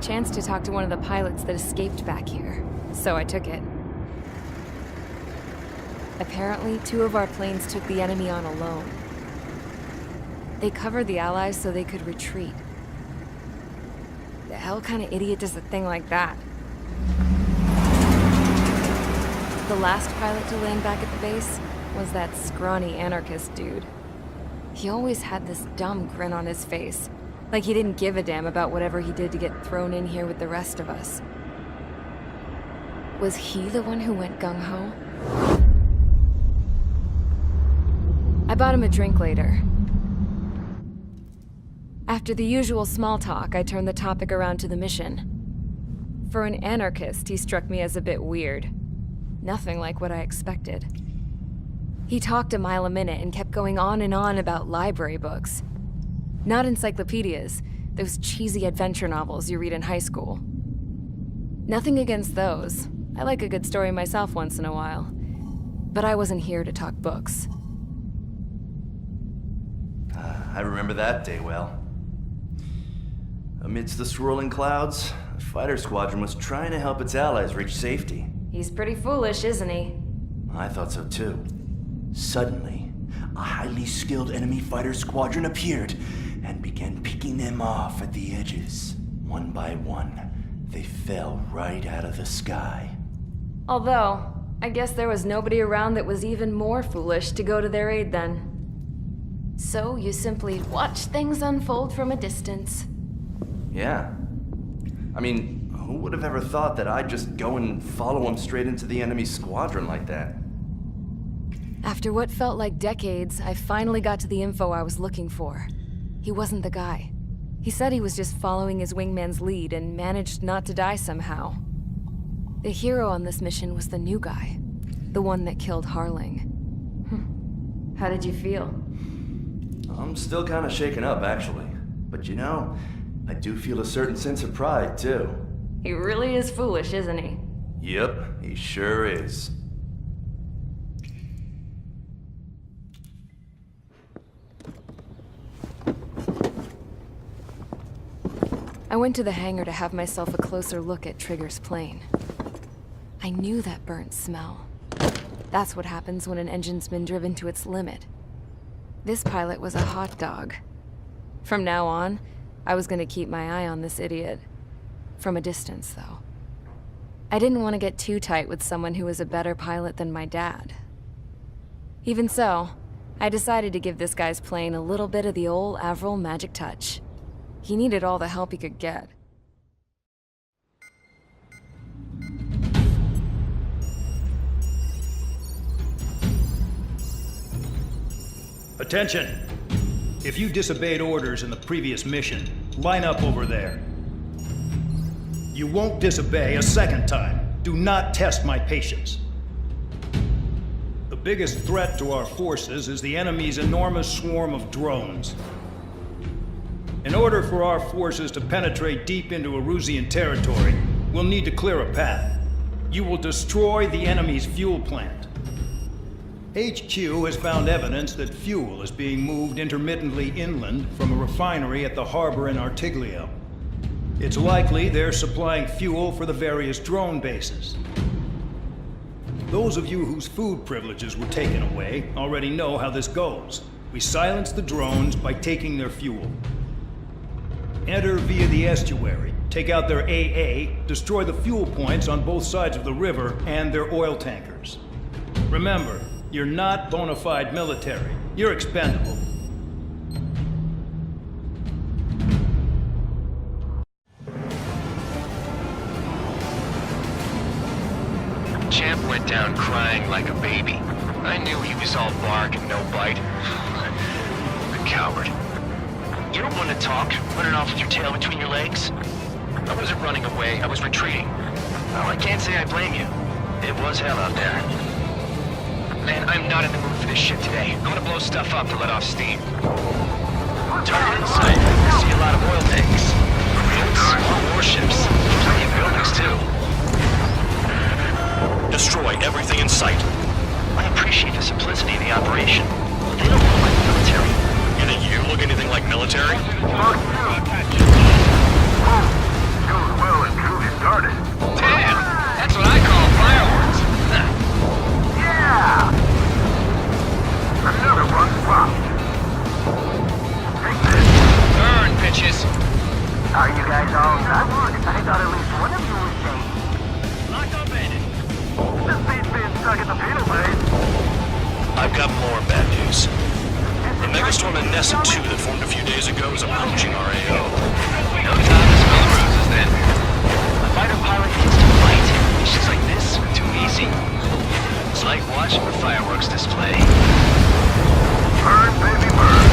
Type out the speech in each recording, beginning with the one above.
chance to talk to one of the pilots that escaped back here, so I took it. Apparently, 2 of our planes took the enemy on alone. They covered the Allies so they could retreat. The hell kind of idiot does a thing like that? The last pilot to land back at the base was that scrawny anarchist dude. He always had this dumb grin on his face, like he didn't give a damn about whatever he did to get thrown in here with the rest of us. Was he the one who went gung-ho? I bought him a drink later. After the usual small talk, I turned the topic around to the mission. For an anarchist, he struck me as a bit weird. Nothing like what I expected. He talked a mile a minute and kept going on and on about library books. Not encyclopedias, those cheesy adventure novels you read in high school. Nothing against those. I like a good story myself once in a while. But I wasn't here to talk books. I remember that day well. Amidst the swirling clouds, a fighter squadron was trying to help its allies reach safety. He's pretty foolish, isn't he? I thought so too. Suddenly, a highly skilled enemy fighter squadron appeared and began picking them off at the edges. One by one, they fell right out of the sky. Although, I guess there was nobody around that was even more foolish to go to their aid then. So you simply watch things unfold from a distance. Yeah. I mean, who would have ever thought that I'd just go and follow him straight into the enemy squadron like that? After what felt like decades, I finally got to the info I was looking for. He wasn't the guy. He said he was just following his wingman's lead and managed not to die somehow. The hero on this mission was the new guy. The one that killed Harling. How did you feel? I'm still kind of shaken up, actually. But you know, I do feel a certain sense of pride, too. He really is foolish, isn't he? Yep, he sure is. I went to the hangar to have myself a closer look at Trigger's plane. I knew that burnt smell. That's what happens when an engine's been driven to its limit. This pilot was a hot dog. From now on, I was gonna keep my eye on this idiot. From a distance, though. I didn't want to get too tight with someone who was a better pilot than my dad. Even so, I decided to give this guy's plane a little bit of the old Avril magic touch. He needed all the help he could get. Attention! If you disobeyed orders in the previous mission, line up over there. You won't disobey a second time. Do not test my patience. The biggest threat to our forces is the enemy's enormous swarm of drones. In order for our forces to penetrate deep into Erusian territory, we'll need to clear a path. You will destroy the enemy's fuel plant. HQ has found evidence that fuel is being moved intermittently inland from a refinery at the harbor in Artiglio. It's likely they're supplying fuel for the various drone bases. Those of you whose food privileges were taken away already know how this goes. We silence the drones by taking their fuel. Enter via the estuary, take out their AA, destroy the fuel points on both sides of the river and their oil tankers. Remember, you're not bona fide military. You're expendable. Champ went down crying like a baby. I knew he was all bark and no bite. The coward. You don't want to talk, running off with your tail between your legs. I wasn't running away, I was retreating. Well, I can't say I blame you. It was hell out there. Man, I'm not in the mood for this shit today. I'm gonna blow stuff up to let off steam. Target in sight. I see a lot of oil tanks. Boats, warships, plenty of buildings too. Destroy everything in sight. I appreciate the simplicity of the operation. They don't look like the military. You think you look anything like military? Attention. bitches. Are you guys all done? I thought at least one of you was safe. Locked up, bandit. This beats being stuck at the penal base. I've got more bad news. The megastorm in Nessa 2 that formed a few days ago is approaching our AO. No time to smell the roses then. A fighter pilot needs to fight. Missions like this are too easy. It's like watching a fireworks display. Burn, baby, burn.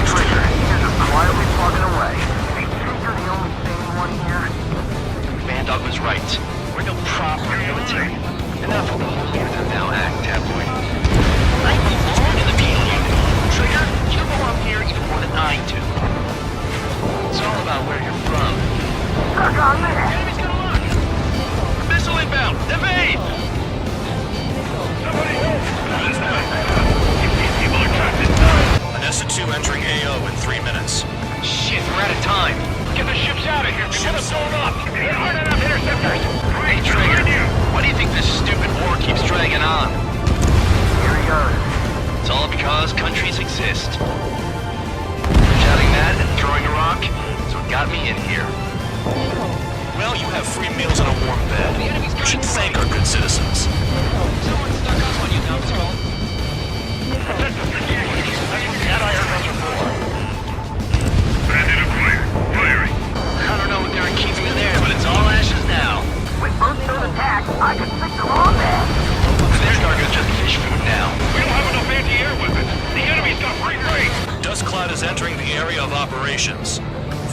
Trigger, you're just quietly plugging away. You think you're the only sane one here? Bandog was right. We're no proper military. Enough of the holier than thou act, tabloid. I belong in the penal unit. Trigger, you belong here even more than I do. It's all about where you're from. Stuck on me! Enemy's gonna lock! Missile inbound! Evade! Somebody help! People are trapped inside. Nessa 2 entering AO in 3 minutes. Shit, we're out of time. Get the ships out of here. We've got them blown up. There aren't enough interceptors. Hey, Trigger, why do you think this stupid war keeps dragging on? Here he goes. It's all because countries exist. Shouting that and throwing a rock is what got me in here. Well, you have free meals and a warm bed. You should thank our good citizens. Someone stuck up on you, Numbskull. Bandit acquired. Firing. I don't know what they were keeping in there, but it's all ashes now. With both those attacks, I could fix them all there. Their cargo's just fish food now. We don't have enough anti-air weapons. The enemy's got free reign. Dust cloud is entering the area of operations.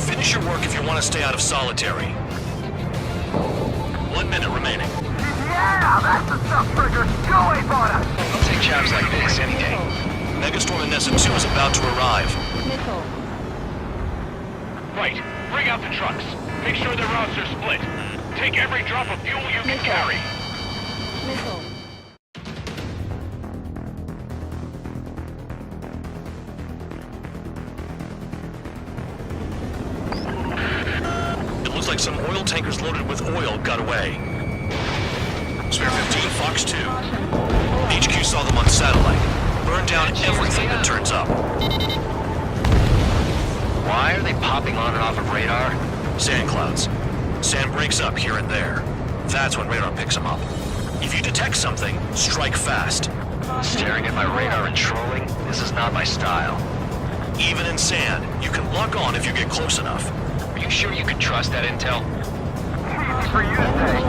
Finish your work if you want to stay out of solitary. 1 minute remaining. Yeah, that's the stuff, Trigger. Go away, on us. I'll take jobs like this any day. Megastorm in Nessa 2 is about to arrive. Right. Bring out the trucks. Make sure their routes are split. Take every drop of fuel you can carry. It looks like some oil tankers loaded with oil got away. Spare 15, Fox 2. HQ saw them on satellite. Burn down everything that turns up. Why are they popping on and off of radar? Sand clouds. Sand breaks up here and there. That's when radar picks them up. If you detect something, strike fast. Staring at my radar and trolling? This is not my style. Even in sand, you can lock on if you get close enough. Are you sure you can trust that intel? Easy for you to say.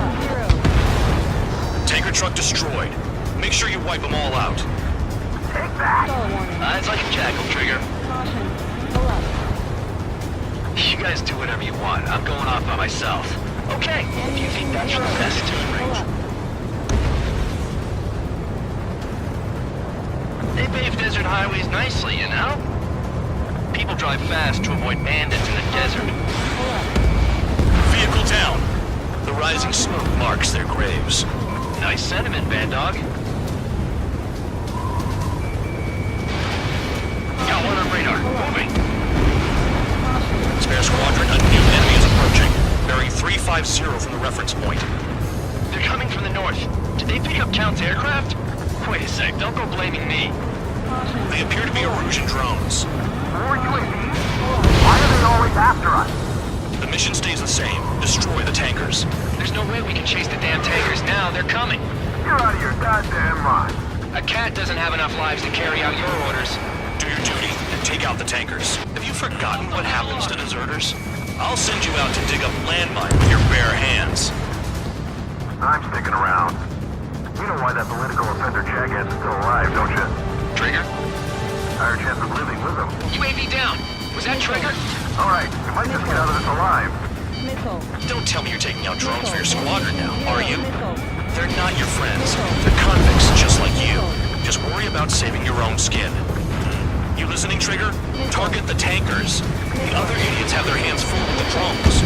Tanker truck destroyed. Make sure you wipe them all out. Take that. It's like a jackal, Trigger. You guys do whatever you want. I'm going off by myself. Okay, if you think that's the best range. They pave desert highways nicely, you know? People drive fast to avoid bandits in the desert. Vehicle down. The rising smoke marks their graves. Nice sentiment, Bandog. Got one on radar. Moving. Spare squadron, a new enemy is approaching. Bearing 350 from the reference point. They're coming from the north. Did they pick up Count's aircraft? Wait a sec, don't go blaming me. They appear to be Erusian drones. More UAVs? Why are they always after us? The mission stays the same. Destroy the tankers. There's no way we can chase the damn tankers now. They're coming. You're out of your goddamn mind. A cat doesn't have enough lives to carry out your orders. Do your duty and take out the tankers. Have you forgotten what happens to deserters? I'll send you out to dig up landmine with your bare hands. I'm sticking around. You know why that political offender jackass is still alive, don't you? Trigger? Higher chance of living with him. UAV down. Was that Trigger? Alright, you might just get out of this alive. Don't tell me you're taking out drones for your squadron now, are you? They're not your friends. They're convicts just like you. Just worry about saving your own skin. You listening, Trigger? Target the tankers. The other idiots have their hands full with the drones.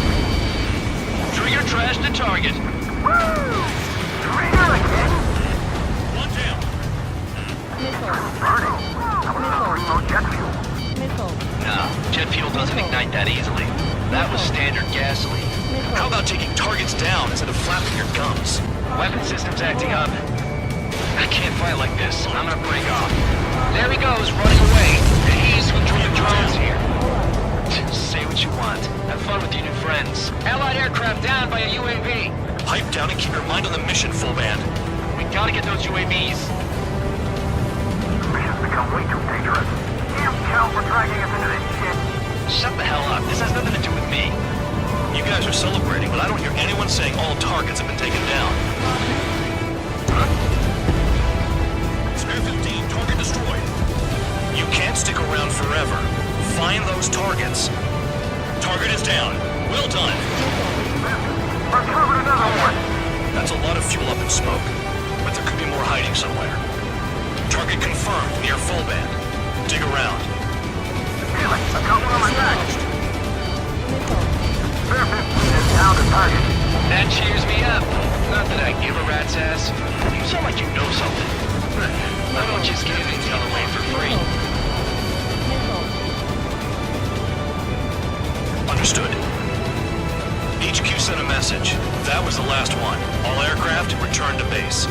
Trigger trashed the target. Woo! Trigger again? One down. Burning. How about remote jet fuel? No, jet fuel doesn't ignite that easily. That was standard gasoline. How about taking targets down instead of flapping your gums? Weapon systems acting up. I can't fight like this. I'm gonna break off. There he goes, running away. And he's who drew the drones here. gotta get those UAVs. Mission's become way too dangerous. Damn count, we're dragging us into this shit. Shut the hell up. This has nothing to do with me. You guys are celebrating, but I don't hear anyone saying all targets have been taken down. Spare 15, target destroyed. You can't stick around forever. Find those targets. Target is down. Well done. Uncovered another one. That's a lot of fuel up in smoke, but there could be more hiding somewhere. Target confirmed near full band. Dig around. Damn it, I got one on my back. Spare 15 is down to target. That cheers me up. Not that I give a rat's ass. You sound like you know something. I don't just give anything away for free. Understood. HQ sent a message. That was the last one. All aircraft return to base.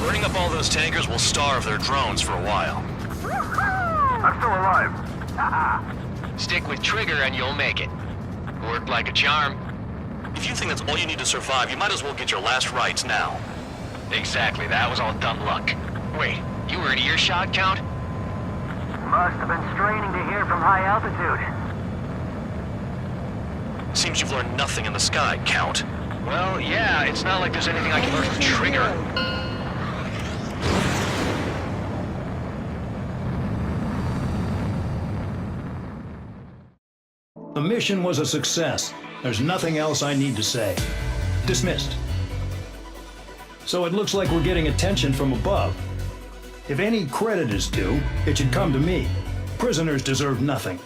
Burning up all those tankers will starve their drones for a while. I'm still alive. Stick with Trigger and you'll make it. Worked like a charm. If you think that's all you need to survive, you might as well get your last rites now. Exactly, that was all dumb luck. Wait, you were in earshot, Count? Must have been straining to hear from high altitude. Seems you've learned nothing in the sky, Count. Well, yeah, it's not like there's anything I can learn from Trigger. The mission was a success. There's nothing else I need to say. Dismissed. So it looks like we're getting attention from above. If any credit is due, it should come to me. Prisoners deserve nothing.